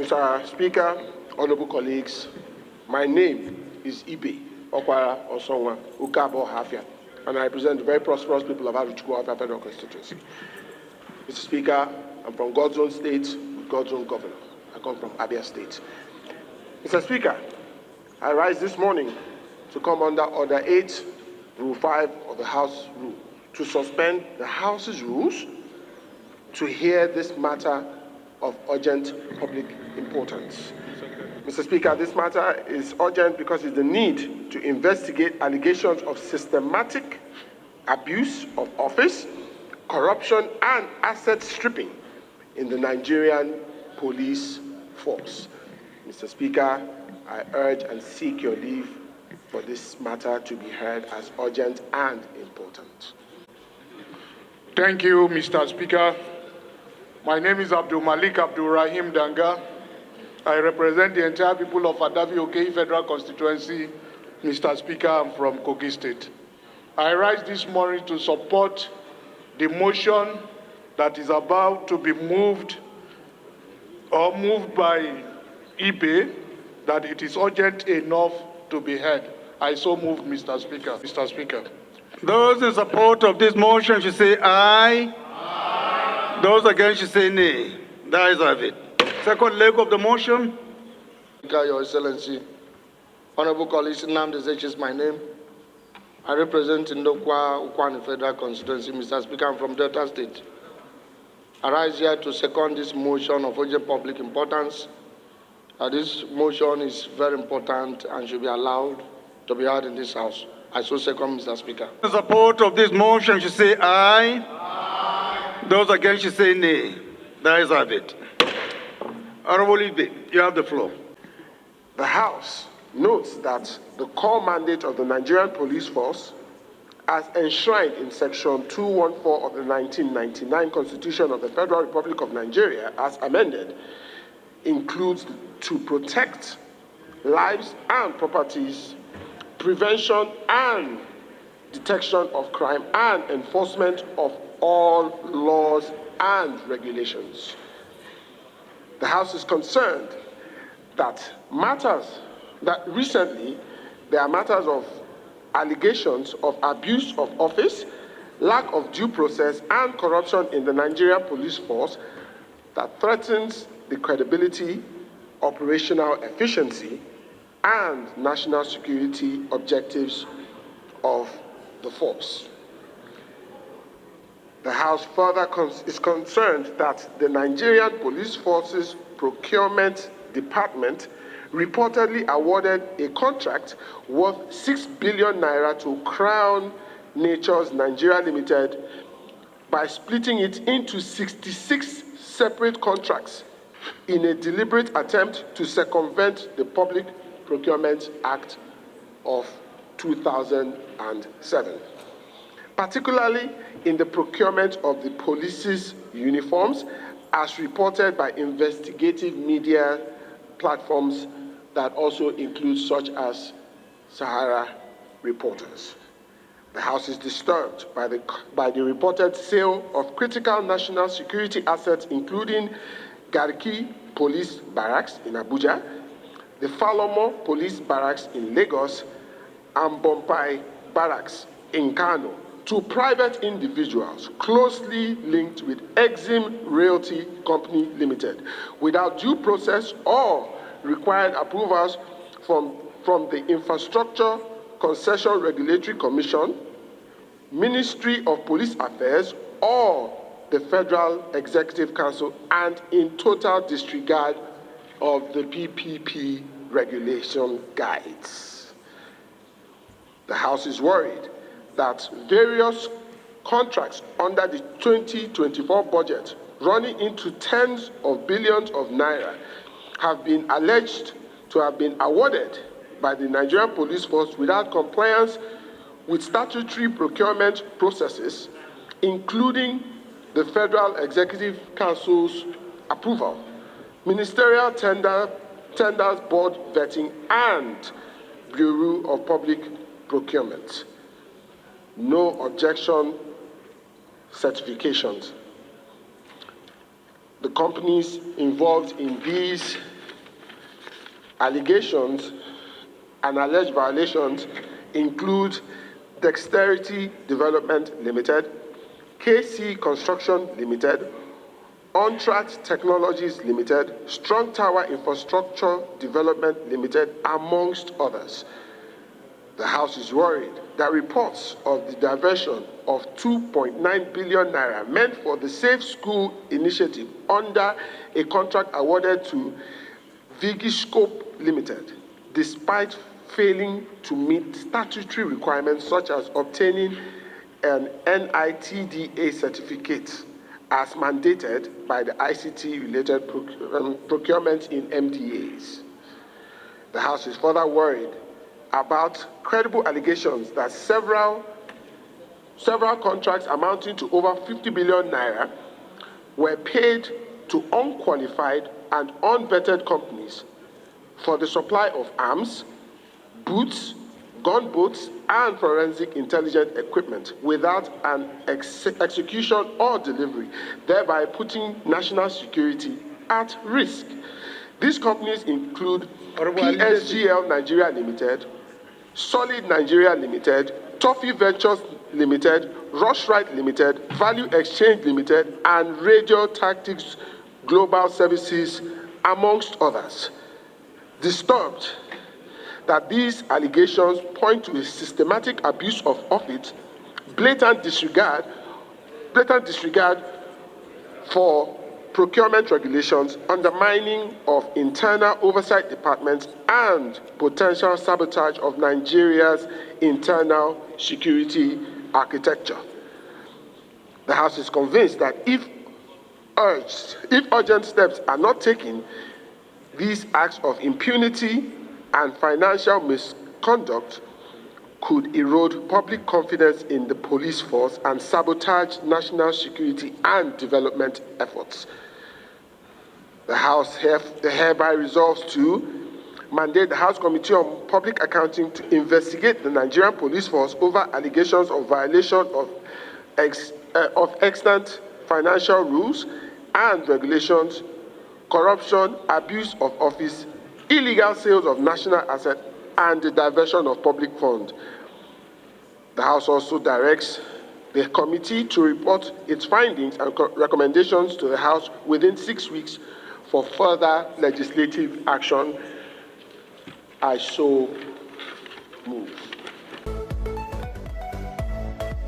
Mr. Speaker, honorable colleagues, my name is Ibe Okwara Osonwa Ukabo Hafia, and I represent the very prosperous people of Aruchukwu Hafia Federal Constituency. Mr. Speaker, I'm from God's own state with God's own governor. I come from Abia State. Mr. Speaker, I rise this morning to come under Order 8, Rule 5 of the House Rule, to suspend the House's rules to hear this matter of urgent public importance. Mr. Speaker, this matter is urgent because it's the need to investigate allegations of systematic abuse of office, corruption, and asset stripping in the Nigerian police force. Mr. Speaker, I urge and seek your leave for this matter to be heard as urgent and important. Thank you, Mr. Speaker. My name is Abdul Malik Abdul Rahim Danga. I represent the entire people of Adabi Okei Federal Constituency. Mr. Speaker, I'm from Kogi State. I rise this morning to support the motion that is about to be moved by Ibe, that it is urgent enough to be heard. I so move, Mr. Speaker. Mr. Speaker. Those in support of this motion should say aye. Those against should say nay. The ayes have it. Second leg of the motion. Your Excellency, honorable colleagues, Nnamdi Ezechie is my name. I represent Ndokwa Ukwani Federal Constituency. Mr. Speaker, I'm from Delta State. I rise here to second this motion of urgent public importance. This motion is very important and should be allowed to be heard in this House. I so second, Mr. Speaker. In support of this motion should say aye. Those against should say nay. The ayes have it. Honorable Ibe, you have the floor. The House notes that the core mandate of the Nigerian police force, as enshrined in Section 214 of the 1999 Constitution of the Federal Republic of Nigeria, as amended, includes to protect lives and properties, prevention and detection of crime, and enforcement of all laws and regulations. The House is concerned that recently there are matters of allegations of abuse of office, lack of due process, and corruption in the Nigerian police force that threatens the credibility, operational efficiency, and national security objectives of the force. The House further is concerned that the Nigerian Police Force's Procurement Department reportedly awarded a contract worth 6 billion naira to Crown Nature's Nigeria Limited by splitting it into 66 separate contracts in a deliberate attempt to circumvent the Public Procurement Act of 2007. Particularly in the procurement of the police's uniforms, as reported by investigative media platforms that also include such as Sahara Reporters. The House is disturbed by the reported sale of critical national security assets, including Garki Police Barracks in Abuja, the Falomo Police Barracks in Lagos, and Bompai Barracks in Kano, to private individuals closely linked with Exim Realty Company Limited, without due process or required approvals from the Infrastructure Concession Regulatory Commission, Ministry of Police Affairs, or the Federal Executive Council, and in total disregard of the PPP regulation guides. The House is worried that various contracts under the 2024 budget, running into tens of billions of naira, have been alleged to have been awarded by the Nigerian Police Force without compliance with statutory procurement processes, including the Federal Executive Council's approval, ministerial tenders, board vetting, and Bureau of Public Procurement. No objection certifications. The companies involved in these Allegations and alleged violations include Dexterity Development Limited, KC Construction Limited, On-Track Technologies Limited, Strong Tower Infrastructure Development Limited, amongst others. The House is worried that reports of the diversion of 2.9 billion naira meant for the Safe School initiative under a contract awarded to Vigiscope Limited, despite failing to meet statutory requirements such as obtaining an NITDA certificate as mandated by the ICT-related procurement in MDAs. The House is further worried about credible allegations that several contracts amounting to over 50 billion naira were paid to unqualified and unvetted companies for the supply of arms, boots, gunboats, and forensic intelligence equipment without an execution or delivery, thereby putting national security at risk. These companies include PSGL Nigeria Limited, Solid Nigeria Limited, Toffee Ventures Limited, Rushright Limited, Value Exchange Limited, and Radio Tactics Global Services, amongst others. Disturbed that these allegations point to a systematic abuse of office, blatant disregard for procurement regulations, undermining of internal oversight departments, and potential sabotage of Nigeria's internal security architecture. The House is convinced that if urgent steps are not taken, these acts of impunity and financial misconduct could erode public confidence in the police force and sabotage national security and development efforts. The House hereby resolves to mandate the House Committee on Public Accounting to investigate the Nigerian police force over allegations of violation of extant financial rules and regulations, corruption, abuse of office, illegal sales of national assets, and the diversion of public funds. The House also directs the committee to report its findings and recommendations to the House within 6 weeks for further legislative action. I so move.